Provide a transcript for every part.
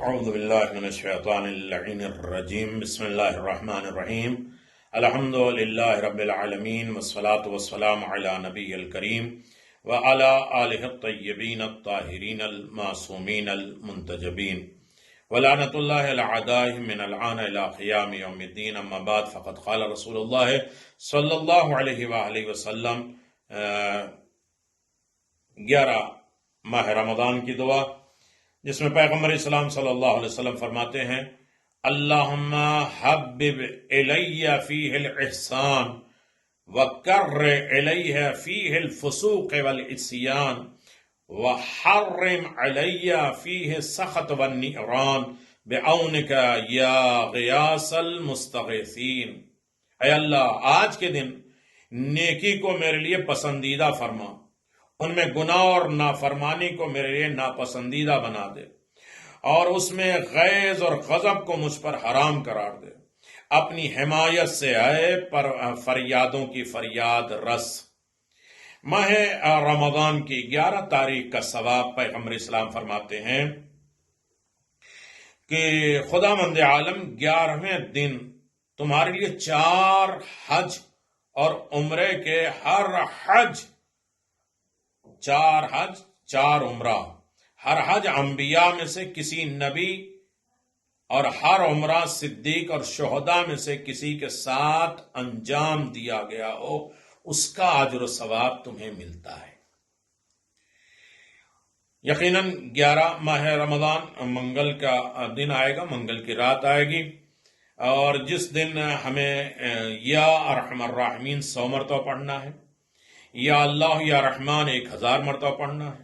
اعوذ باللہ من الشیطان اللعین الرجیم بسم اللہ الرحمن الرحیم الحمد للہ رب العالمین والصلاة والسلام علی نبی الکریم وعلی آلہ الطیبین الطاہرین المعصومین المنتجبین ولعنت اللہ علی اعدائہم من الآن الى قیام یوم الدین اما بعد فقد قال رسول اللہ صلی اللہ علیہ وآلہ وسلم 11 ماہ رمضان کی دعا، جس میں پیغمبر اسلام صلی اللہ علیہ وسلم فرماتے ہیں اللہم حبب الی فیہ الاحسان وکر الیہ فیہ الفسوق والعصیان وحرم علی فیہ السخط والنعران بعونک یا غیاث المستغیثین۔ اے اللہ، آج کے دن نیکی کو میرے لیے پسندیدہ فرما، ان میں گناہ اور نافرمانی کو میرے لیے ناپسندیدہ بنا دے، اور اس میں غیظ اور غضب کو مجھ پر حرام قرار دے۔ اپنی حمایت سے آئے پر فریادوں کی فریاد رس۔ ماہ رمضان کی 11 تاریخ کا ثواب پیغمبر اسلام فرماتے ہیں کہ خداوند عالم 11ویں دن تمہارے لیے 4 حج اور عمرے کے ہر حج 4 حج 4 عمرہ، ہر حج انبیاء میں سے کسی نبی اور ہر عمرہ صدیق اور شہداء میں سے کسی کے ساتھ انجام دیا گیا ہو، اس کا اجر و ثواب تمہیں ملتا ہے۔ یقیناً 11 ماہ رمضان منگل کا دن آئے گا، منگل کی رات آئے گی، اور جس دن ہمیں یا ارحم الراحمین 100 مرتبہ پڑھنا ہے، یا اللہ یا رحمان 1000 مرتبہ پڑھنا ہے،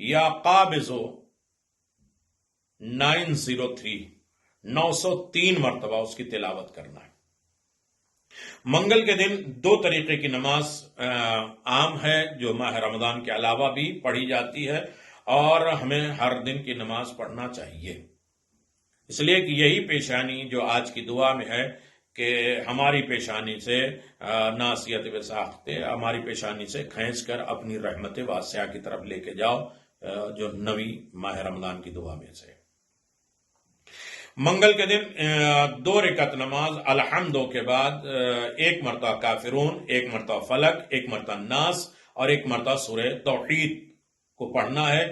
یا قابضو 903 مرتبہ اس کی تلاوت کرنا ہے۔ منگل کے دن 2 طریقے کی نماز عام ہے جو ماہ رمضان کے علاوہ بھی پڑھی جاتی ہے، اور ہمیں ہر دن کی نماز پڑھنا چاہیے، اس لیے کہ یہی پیشانی جو آج کی دعا میں ہے کہ ہماری پیشانی سے ناصیت وساختے، ہماری پیشانی سے کھینچ کر اپنی رحمت واسعہ کی طرف لے کے جاؤ، جو نویں ماہ رمضان کی دعا میں سے۔ منگل کے دن 2 رکعت نماز الحمدوں کے بعد 1 مرتبہ کافرون، 1 مرتبہ فلق، 1 مرتبہ ناس اور 1 مرتبہ سورہ توحید کو پڑھنا ہے۔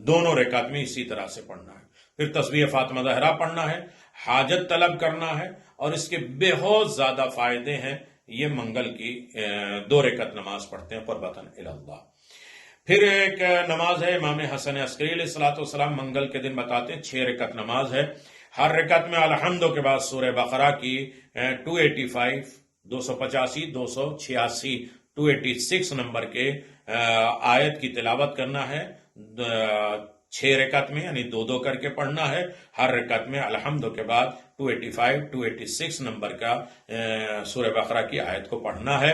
دونوں رکعت میں اسی طرح سے پڑھنا ہے۔ پھر تسبیح فاطمہ زہرا پڑھنا ہے، حاجت طلب کرنا ہے، اور اس کے بہت زیادہ فائدے ہیں۔ یہ منگل کی 2 رکعت نماز پڑھتے ہیں قربتاً الی اللہ۔ پھر ایک نماز ہے امام حسن عسکری علیہ السلام منگل کے دن بتاتے ہیں 6 رکعت نماز ہے۔ ہر رکعت میں الحمدوں کے بعد سورہ بقرہ کی 285، 285، 286، 286 نمبر کے آیت کی تلاوت کرنا ہے۔ 6 رکعت میں یعنی 2 کر کے پڑھنا ہے۔ ہر رکعت میں الحمد کے بعد 285، 286 نمبر کا سورہ بقرہ کی آیت کو پڑھنا ہے،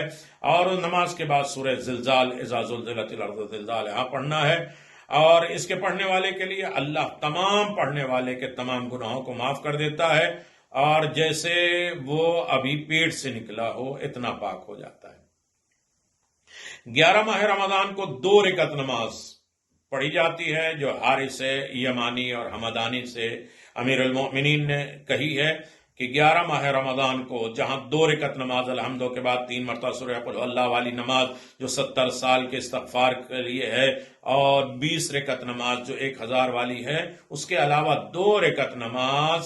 اور نماز کے بعد سورہ زلزال اذا زلزلت الارض زلزالہا پڑھنا ہے۔ اور اس کے پڑھنے والے کے لیے اللہ تمام پڑھنے والے کے تمام گناہوں کو معاف کر دیتا ہے، اور جیسے وہ ابھی پیٹ سے نکلا ہو اتنا پاک ہو جاتا ہے۔ 11 ماہ رمضان کو 2 رکعت نماز پڑھی جاتی ہے، جو حارث یمانی اور حمدانی سے امیر المؤمنین نے کہی ہے کہ 11 ماہ رمضان کو جہاں 2 رکعت نماز الحمدوں کے بعد 3 مرتبہ سورہ قل ہو اللہ والی نماز جو 70 سال کے استغفار کے لیے ہے، اور 20 رکعت نماز جو 1000 والی ہے، اس کے علاوہ 2 رکعت نماز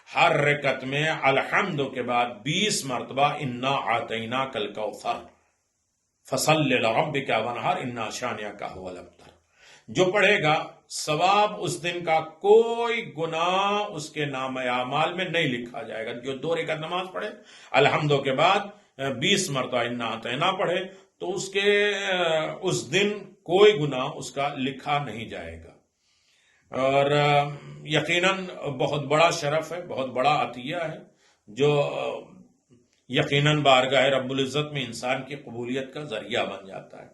ہر رکعت میں الحمدوں کے بعد 20 مرتبہ انا اعطیناک الکوثر فصل لربک وانحر انا شانئک هو الابتر جو پڑھے گا، ثواب اس دن کا کوئی گناہ اس کے نام اعمال میں نہیں لکھا جائے گا۔ جو 2 رکعت نماز پڑھے الحمدوں کے بعد 20 مرتبہ انا اعطیناک پڑھے تو اس کے اس دن کوئی گناہ اس کا لکھا نہیں جائے گا، اور یقیناً بہت بڑا شرف ہے، بہت بڑا عطیہ ہے، جو یقیناً بارگاہ رب العزت میں انسان کی قبولیت کا ذریعہ بن جاتا ہے۔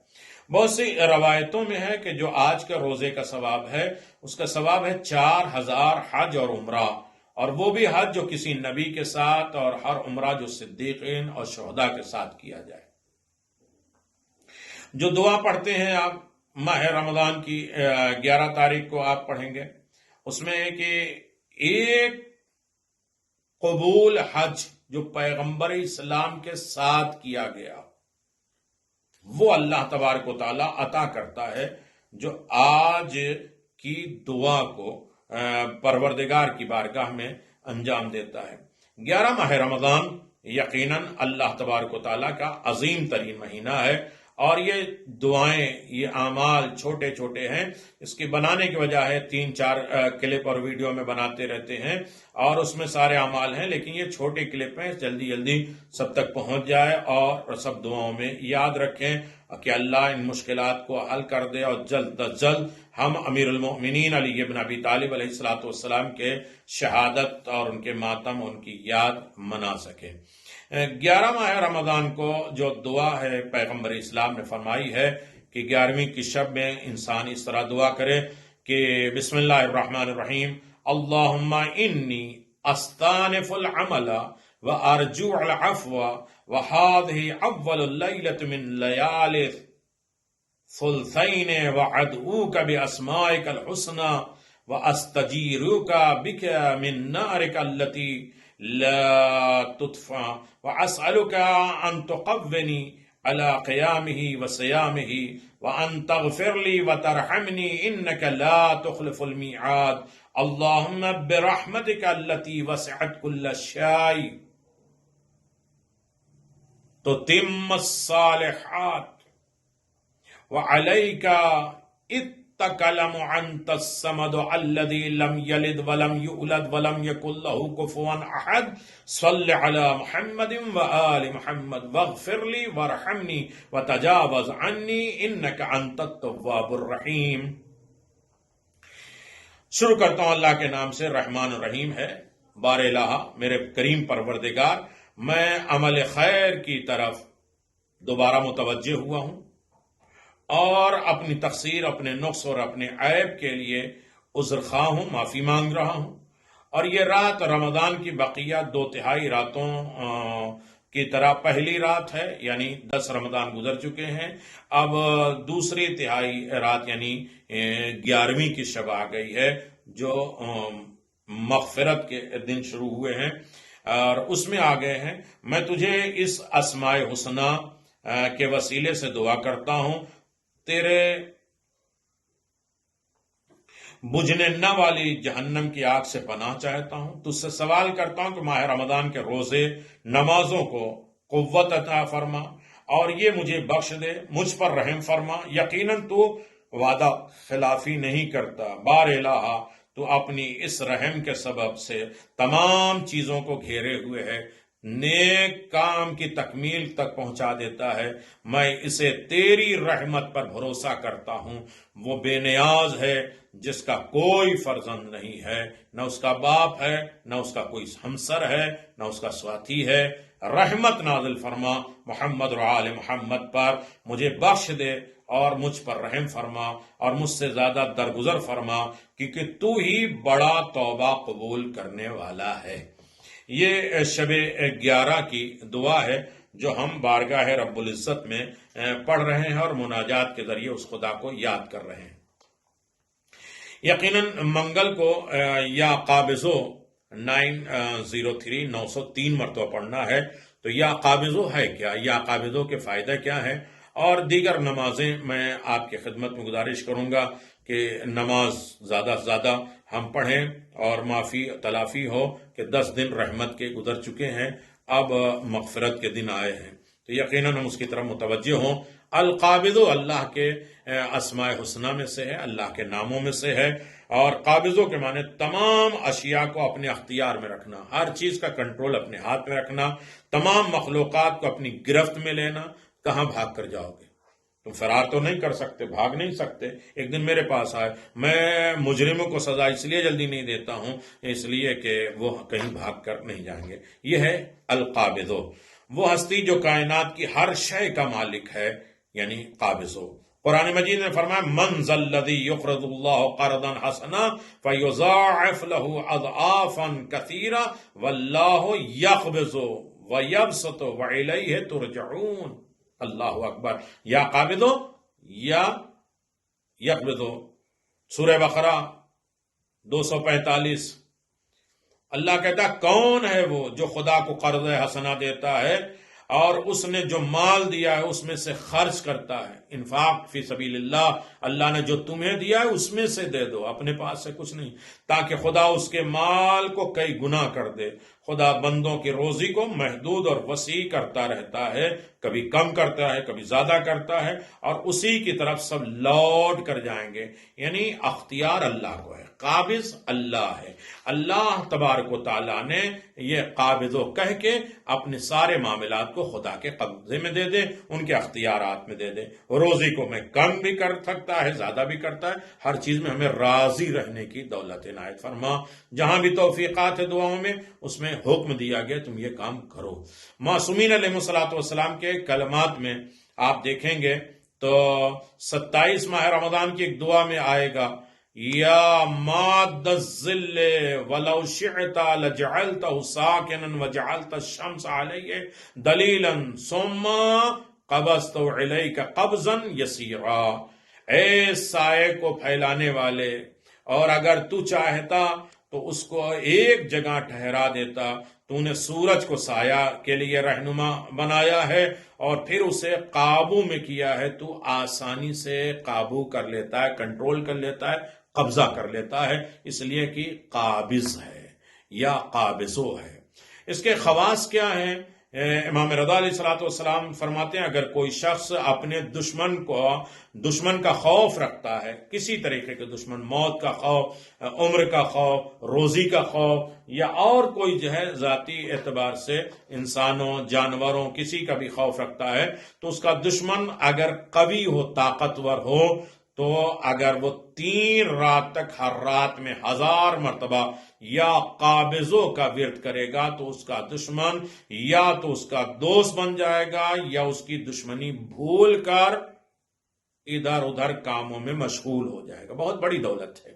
بہت سی روایتوں میں ہے کہ جو آج کا روزے کا ثواب ہے، اس کا ثواب ہے 4000 حج اور عمرہ، اور وہ بھی حج جو کسی نبی کے ساتھ، اور ہر عمرہ جو صدیقین اور شہداء کے ساتھ کیا جائے۔ جو دعا پڑھتے ہیں آپ ماہ رمضان کی 11 تاریخ کو آپ پڑھیں گے، اس میں ہے کہ ایک قبول حج جو پیغمبر اسلام کے ساتھ کیا گیا وہ اللہ تبارک و تعالی عطا کرتا ہے، جو آج کی دعا کو پروردگار کی بارگاہ میں انجام دیتا ہے۔ 11 ماہ رمضان یقیناً اللہ تبارک و تعالیٰ کا عظیم ترین مہینہ ہے، اور یہ دعائیں، یہ اعمال چھوٹے چھوٹے ہیں۔ اس کی بنانے کی وجہ ہے 3-4 کلپ اور ویڈیو میں بناتے رہتے ہیں، اور اس میں سارے اعمال ہیں، لیکن یہ چھوٹے کلپ ہیں، جلدی جلدی سب تک پہنچ جائے، اور سب دعاؤں میں یاد رکھیں کہ اللہ ان مشکلات کو حل کر دے، اور جلد از جلد ہم امیر المؤمنین علی بن ابی طالب علیہ السلام کے شہادت اور ان کے ماتم، ان کی یاد منا سکیں۔ 11 ماہ رمضان کو جو دعا ہے پیغمبر اسلام نے فرمائی ہے کہ 11ویں کی شب میں انسان اس طرح دعا کرے کہ بسم اللہ الرحمن الرحیم، اللہم انی استانف العمل وارجو العفو وهذه اول اللیلة من لیال ثلثین وعدعوک باسمائک الحسنى واستجیرک بک من نارک التي لا تطفى واسألك ان تقونی على قیامه وصیامه وان تغفر لي وترحمني انك لا تخلف الميعاد اللهم برحمتك التي وسعت كل شيء تتم الصالحات وعليك اتكلم انت الصمد الذي لم يلد ولم يولد ولم يكن له كفوا احد صل على محمد وآل محمد واغفر لي وارحمني وتجاوز عني انك انت التواب الرحیم۔ شروع کرتا ہوں اللہ کے نام سے، رحمان الرحیم ہے۔ بار الہ میرے کریم پروردگار، میں عمل خیر کی طرف دوبارہ متوجہ ہوا ہوں، اور اپنی تقصیر، اپنے نقص اور اپنے عیب کے لیے عذر خواہ ہوں، معافی مانگ رہا ہوں۔ اور یہ رات رمضان کی بقیہ 2/3 راتوں کی طرح پہلی رات ہے، یعنی 10 رمضان گزر چکے ہیں، اب دوسری تہائی رات یعنی 11ویں کی شب آ گئی ہے، جو مغفرت کے دن شروع ہوئے ہیں، اور اس میں آ گئے ہیں۔ میں تجھے اس اسماء حسنہ کے وسیلے سے دعا کرتا ہوں، تیرے بجھنے نہ والی جہنم کی آگ سے پناہ چاہتا ہوں، تجھ سے سوال کرتا ہوں کہ ماہ رمضان کے روزے، نمازوں کو قوت عطا فرما، اور یہ مجھے بخش دے، مجھ پر رحم فرما۔ یقیناً تو وعدہ خلافی نہیں کرتا، بار الہ تو اپنی اس رحم کے سبب سے تمام چیزوں کو گھیرے ہوئے ہے، نیک کام کی تکمیل تک پہنچا دیتا ہے۔ میں اسے تیری رحمت پر بھروسہ کرتا ہوں۔ وہ بے نیاز ہے جس کا کوئی فرزند نہیں ہے، نہ اس کا باپ ہے، نہ اس کا کوئی ہمسر ہے، نہ اس کا ساتھی ہے۔ رحمت نازل فرما محمد اور آل محمد پر، مجھے بخش دے اور مجھ پر رحم فرما، اور مجھ سے زیادہ درگزر فرما، کیونکہ تو ہی بڑا توبہ قبول کرنے والا ہے۔ یہ شب 11 کی دعا ہے جو ہم بارگاہ رب العزت میں پڑھ رہے ہیں، اور مناجات کے ذریعے اس خدا کو یاد کر رہے ہیں۔ یقیناً منگل کو یا قابضو 903 903 مرتبہ پڑھنا ہے۔ تو یا قابضو ہے کیا، یا قابضو کے فائدہ کیا ہے، اور دیگر نمازیں میں آپ کی خدمت میں گزارش کروں گا کہ نماز زیادہ سے زیادہ ہم پڑھیں، اور معافی تلافی ہو کہ 10 دن رحمت کے گزر چکے ہیں، اب مغفرت کے دن آئے ہیں، تو یقیناً ہم اس کی طرف متوجہ ہوں۔ القابض اللہ کے اسماء حسنہ میں سے ہے، اللہ کے ناموں میں سے ہے، اور قابضوں کے معنی تمام اشیاء کو اپنے اختیار میں رکھنا، ہر چیز کا کنٹرول اپنے ہاتھ میں رکھنا، تمام مخلوقات کو اپنی گرفت میں لینا۔ کہاں بھاگ کر جاؤ گے؟ تم فرار تو نہیں کر سکتے، بھاگ نہیں سکتے۔ ایک دن میرے پاس آئے، میں مجرموں کو سزا اس لیے جلدی نہیں دیتا ہوں، اس لیے کہ وہ کہیں بھاگ کر نہیں جائیں گے۔ یہ ہے القابض، وہ ہستی جو کائنات کی ہر شے کا مالک ہے، یعنی قابض ہو۔ قرآن مجید نے فرمایا من ذا الذی یقرض اللہ قرضا حسنا فیضاعف له اضعافا کثیرا واللہ یقبض ویبسط والیہ ترجعون۔ اللہ اکبر۔ یا قابضو یا یقبضو، سورہ بقرہ 245۔ اللہ کہتا کون ہے وہ جو خدا کو قرض حسنہ دیتا ہے اور اس نے جو مال دیا ہے اس میں سے خرچ کرتا ہے۔ انفاق فی سبیل اللہ، اللہ نے جو تمہیں دیا ہے اس میں سے دے دو، اپنے پاس سے کچھ نہیں، تاکہ خدا اس کے مال کو کئی گنا کر دے۔ خدا بندوں کی روزی کو محدود اور وسیع کرتا رہتا ہے، کبھی کم کرتا ہے کبھی زیادہ کرتا ہے، اور اسی کی طرف سب لوٹ کر جائیں گے۔ یعنی اختیار اللہ کو ہے، قابض اللہ ہے۔ اللہ تبارک و تعالیٰ نے یہ قابض و کہہ کے اپنے سارے معاملات کو خدا کے قبضے میں دے دے، ان کے اختیارات میں دے دے۔ روزی کو میں کم بھی کر سکتا ہے، زیادہ بھی کرتا ہے، ہر چیز میں ہمیں راضی رہنے کی دولت عنایت فرما۔ جہاں بھی توفیقات ہے دعاؤں میں، اس میں حکم دیا گیا تم یہ کام کرو۔ معصومین علیہ الصلوۃ والسلام کے کلمات میں آپ دیکھیں گے تو 27 ماہ رمضان کی ایک دعا میں آئے گا، یا ماد الظل ولو شئت لجعلته ساکنا وجعلت الشمس علیہ دلیلا ثم قبضت علیک قبضا یسیرا۔ اے سائے کو پھیلانے والے، اور اگر تو چاہتا تو اس کو ایک جگہ ٹھہرا دیتا۔ تو نے سورج کو سایہ کے لیے رہنما بنایا ہے اور پھر اسے قابو میں کیا ہے، تو آسانی سے قابو کر لیتا ہے، کنٹرول کر لیتا ہے، قبضہ کر لیتا ہے، اس لیے کہ قابض ہے یا قابضو ہے۔ اس کے خواص کیا ہیں؟ امام رضا علیہ الصلوۃ والسلام فرماتے ہیں اگر کوئی شخص اپنے دشمن کا خوف رکھتا ہے، کسی طریقے کے دشمن، موت کا خوف، عمر کا خوف، روزی کا خوف، یا اور کوئی جو ہے ذاتی اعتبار سے انسانوں، جانوروں، کسی کا بھی خوف رکھتا ہے، تو اس کا دشمن اگر قوی ہو، طاقتور ہو، تو اگر وہ 3 رات تک ہر رات میں 1000 مرتبہ یا قابضوں کا ورد کرے گا تو اس کا دشمن یا تو اس کا دوست بن جائے گا یا اس کی دشمنی بھول کر ادھر ادھر کاموں میں مشغول ہو جائے گا۔ بہت بڑی دولت ہے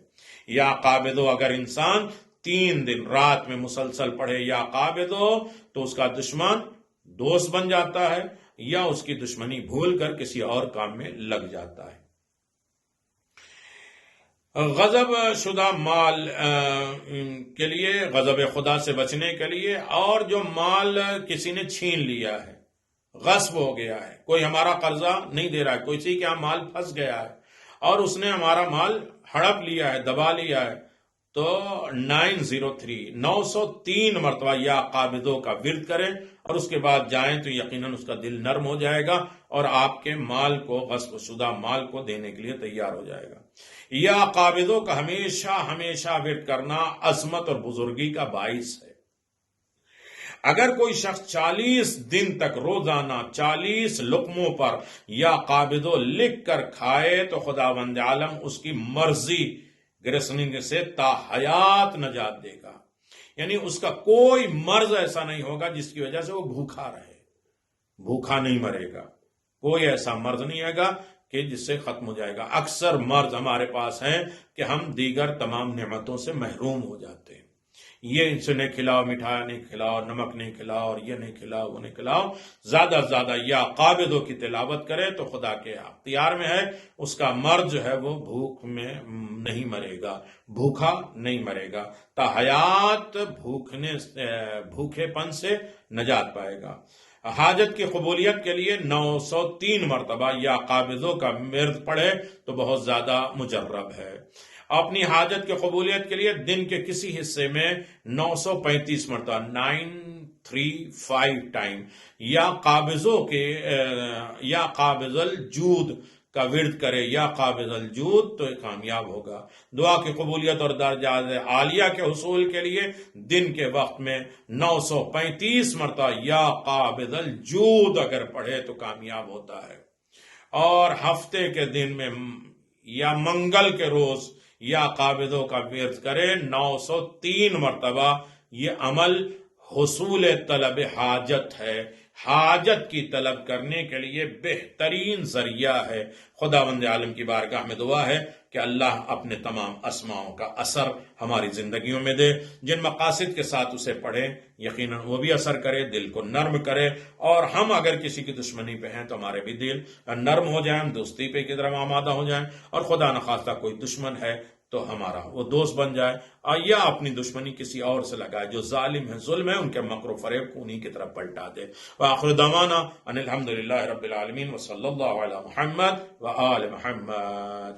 یا قابضوں۔ اگر انسان 3 دن رات میں مسلسل پڑھے یا قابضوں تو اس کا دشمن دوست بن جاتا ہے یا اس کی دشمنی بھول کر کسی اور کام میں لگ جاتا ہے۔ غضب شدہ مال کے لیے، غضب خدا سے بچنے کے لیے، اور جو مال کسی نے چھین لیا ہے، غصب ہو گیا ہے، کوئی ہمارا قرضہ نہیں دے رہا ہے، کوئی سی کا مال پھنس گیا ہے اور اس نے ہمارا مال ہڑپ لیا ہے، دبا لیا ہے، تو 903 مرتبہ یا قابضوں کا ورد کریں اور اس کے بعد جائیں تو یقیناً اس کا دل نرم ہو جائے گا اور آپ کے مال کو، غصب شدہ مال کو دینے کے لیے تیار ہو جائے گا۔ یا قابضوں کا ہمیشہ ہمیشہ ورد کرنا عظمت اور بزرگی کا باعث ہے۔ اگر کوئی شخص 40 دن تک روزانہ 40 لقموں پر یا قابضوں لکھ کر کھائے تو خداوند عالم اس کی مرضی گرسنی سے تا حیات نجات دے گا۔ یعنی اس کا کوئی مرض ایسا نہیں ہوگا جس کی وجہ سے وہ بھوکا رہے، بھوکا نہیں مرے گا، کوئی ایسا مرض نہیں ہے گا کہ جس سے ختم ہو جائے گا۔ اکثر مرض ہمارے پاس ہیں کہ ہم دیگر تمام نعمتوں سے محروم ہو جاتے ہیں، یہ اسے نہیں کھلاؤ، مٹھائی نہیں کھلاؤ، نمک نہیں کھلاؤ، اور یہ نہیں کھلاؤ، وہ نہیں کھلاؤ۔ زیادہ سے زیادہ یا قابضوں کی تلاوت کرے تو خدا کے اختیار میں ہے، اس کا مرض جو ہے وہ بھوک میں نہیں مرے گا، بھوکا نہیں مرے گا، تا حیات بھوکے پن سے نجات پائے گا۔ حاجت کی قبولیت کے لیے 903 مرتبہ یا قابضوں کا ورد پڑھے تو بہت زیادہ مجرب ہے۔ اپنی حاجت کی قبولیت کے لیے دن کے کسی حصے میں 935 مرتبہ 935 ٹائم یا قابض الجود کا ورد کرے یا قابض الجود تو کامیاب ہوگا۔ دعا کی قبولیت اور درجات عالیہ کے حصول کے لیے دن کے وقت میں 935 مرتبہ یا قابض الجود اگر پڑھے تو کامیاب ہوتا ہے، اور ہفتے کے دن میں یا منگل کے روز یا قابضوں کا ورد کرے 903 مرتبہ۔ یہ عمل حصول طلب حاجت ہے، حاجت کی طلب کرنے کے لیے بہترین ذریعہ ہے۔ خداوند عالم کی بارگاہ میں دعا ہے کہ اللہ اپنے تمام اسماؤں کا اثر ہماری زندگیوں میں دے، جن مقاصد کے ساتھ اسے پڑھیں یقیناً وہ بھی اثر کرے، دل کو نرم کرے، اور ہم اگر کسی کی دشمنی پہ ہیں تو ہمارے بھی دل نرم ہو جائیں، ہم دوستی پہ کی طرف آمادہ ہو جائیں، اور خدا نخواستہ کوئی دشمن ہے تو ہمارا وہ دوست بن جائے، یا اپنی دشمنی کسی اور سے لگائے جو ظالم ہے، ظلم ہے، ان کے مکر و فریب کو انہی کی طرف پلٹا دے۔ وآخر دعوانا ان الحمدللہ رب العالمین وصلی اللہ علی محمد وآل محمد۔